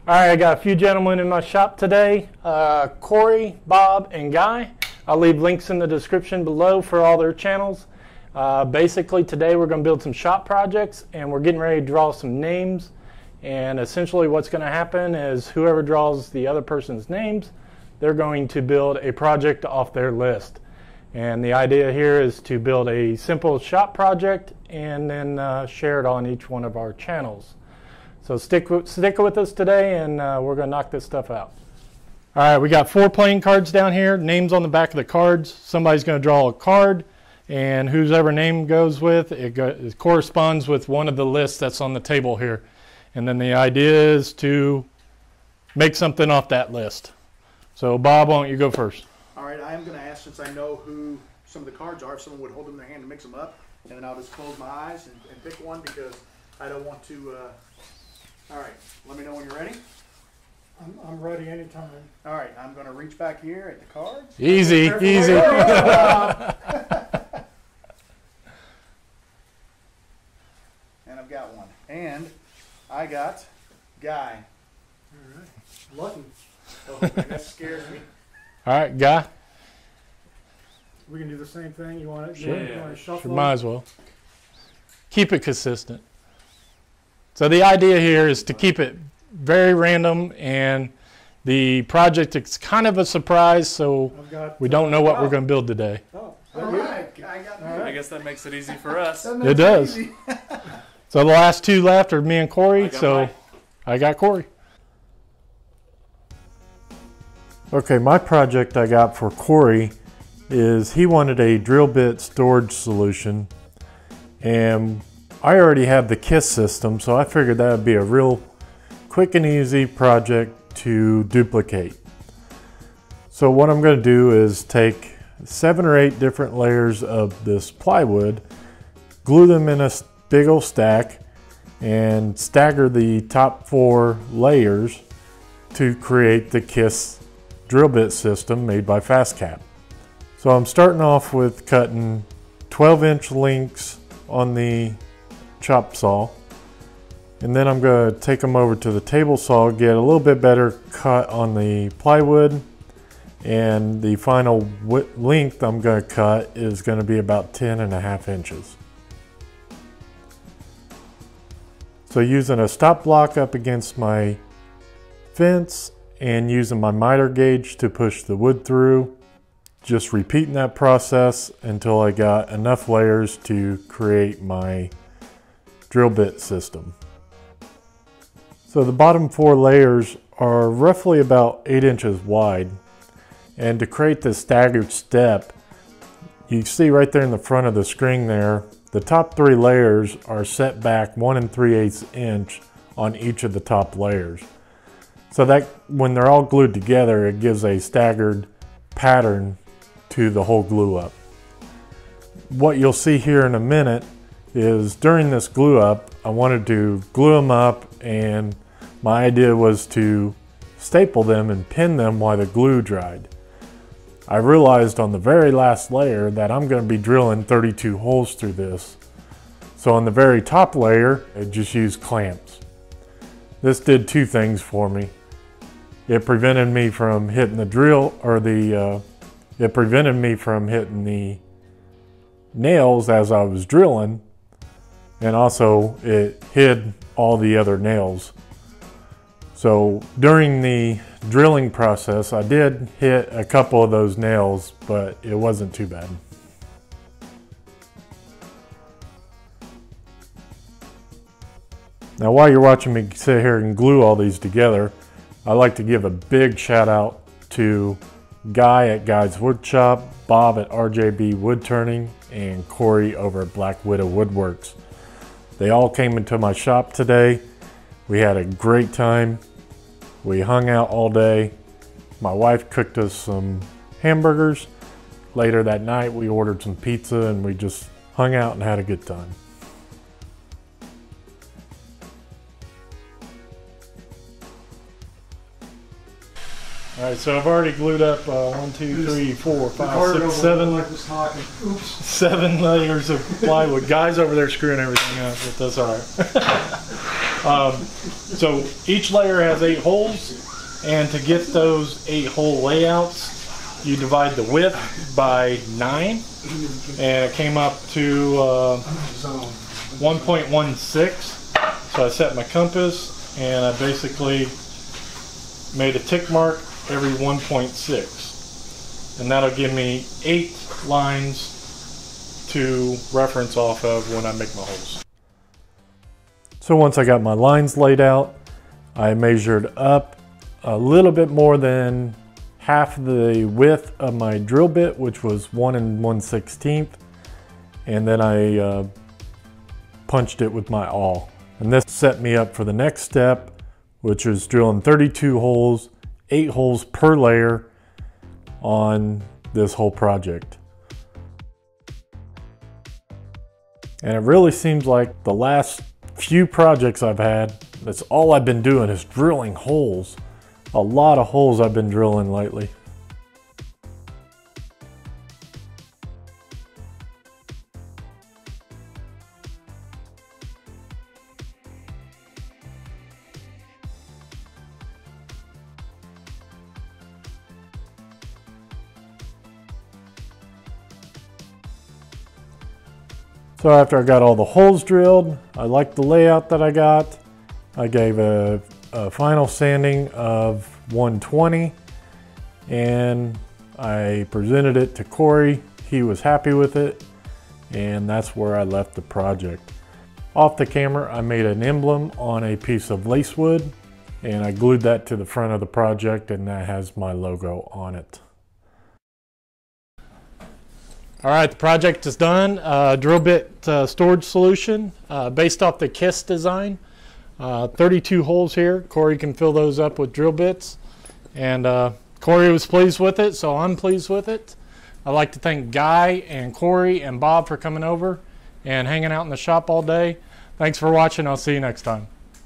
All right, I got a few gentlemen in my shop today, Corey, Bob, and Guy. I'll leave links in the description below for all their channels. Basically today we're going to build some shop projects and we're getting ready to draw some names, and essentially what's going to happen is whoever draws the other person's names, they're going to build a project off their list. And the idea here is to build a simple shop project and then share it on each one of our channels. So stick with us today, and we're going to knock this stuff out. All right, we got 4 playing cards down here, names on the back of the cards. Somebody's going to draw a card, and whoever name goes with, it corresponds with one of the lists that's on the table here. And then the idea is to make something off that list. So Bob, why don't you go first? All right, I am going to ask, since I know who some of the cards are, if someone would hold them in their hand and mix them up, and then I'll just close my eyes and pick one because I don't want to... All right, let me know when you're ready. I'm ready anytime. All right, I'm going to reach back here at the cards. Easy, easy. And I've got one. And I got Guy. All right, lucky. Oh, that scares me. All right, Guy. We can do the same thing. You want it? Sure. You want to shuffle? Sure, might as well. Keep it consistent. So the idea here is to keep it very random, and the project is kind of a surprise, so we don't know what we're going to build today. Oh, all right. I guess that makes it easy for us. It does. So the last 2 left are me and Corey, so I got Corey. Okay, my project I got for Corey is he wanted a drill bit storage solution, and I already have the KISS system, so I figured that would be a real quick and easy project to duplicate. So what I'm going to do is take 7 or 8 different layers of this plywood, glue them in a big old stack, and stagger the top 4 layers to create the KISS drill bit system made by FastCap. So I'm starting off with cutting 12-inch lengths on the chop saw, and then I'm going to take them over to the table saw, get a little bit better cut on the plywood, and the final length I'm going to cut is going to be about 10.5 inches. So using a stop block up against my fence and using my miter gauge to push the wood through, just repeating that process until I got enough layers to create my drill bit system. So the bottom 4 layers are roughly about 8 inches wide, and to create this staggered step, you see right there in the front of the screen there, the top 3 layers are set back 1 3/8 inch on each of the top layers. So that when they're all glued together, it gives a staggered pattern to the whole glue up. What you'll see here in a minute is during this glue up, I wanted to glue them up, and my idea was to staple them and pin them while the glue dried. I realized on the very last layer that I'm going to be drilling 32 holes through this. So on the very top layer, I just used clamps. This did 2 things for me. It prevented me from hitting the drill, or it prevented me from hitting the nails as I was drilling, and also it hid all the other nails. So during the drilling process, I did hit a couple of those nails, but it wasn't too bad. Now while you're watching me sit here and glue all these together, I'd like to give a big shout out to Guy at MFWoodShop, Bob at RJB Wood Turning, and Corey over at Black Widow Woodworks. They all came into my shop today. We had a great time. We hung out all day. My wife cooked us some hamburgers. Later that night we ordered some pizza, and we just hung out and had a good time. All right, so I've already glued up 1, 2, 3, 4, 5, 6, 7 layers of plywood. Guys over there screwing everything up, but that's all right. So each layer has 8 holes, and to get those 8 hole layouts, you divide the width by 9, and it came up to 1.16. So I set my compass, and I basically made a tick mark every 1.6, and that'll give me 8 lines to reference off of when I make my holes. So once I got my lines laid out, I measured up a little bit more than half the width of my drill bit, which was 1 1/16, and then I punched it with my awl. And this set me up for the next step, which is drilling 32 holes, 8 holes per layer on this whole project. And it really seems like the last few projects I've had, that's all I've been doing is drilling holes. A lot of holes I've been drilling lately. So after I got all the holes drilled, I liked the layout that I got. I gave a final sanding of 120, and I presented it to Corey. He was happy with it, and that's where I left the project. Off the camera, I made an emblem on a piece of lace wood, and I glued that to the front of the project, and that has my logo on it. All right, the project is done. Drill bit storage solution based off the KISS design. 32 holes here. Corey can fill those up with drill bits. And Corey was pleased with it, so I'm pleased with it. I'd like to thank Guy and Corey and Bob for coming over and hanging out in the shop all day. Thanks for watching. I'll see you next time.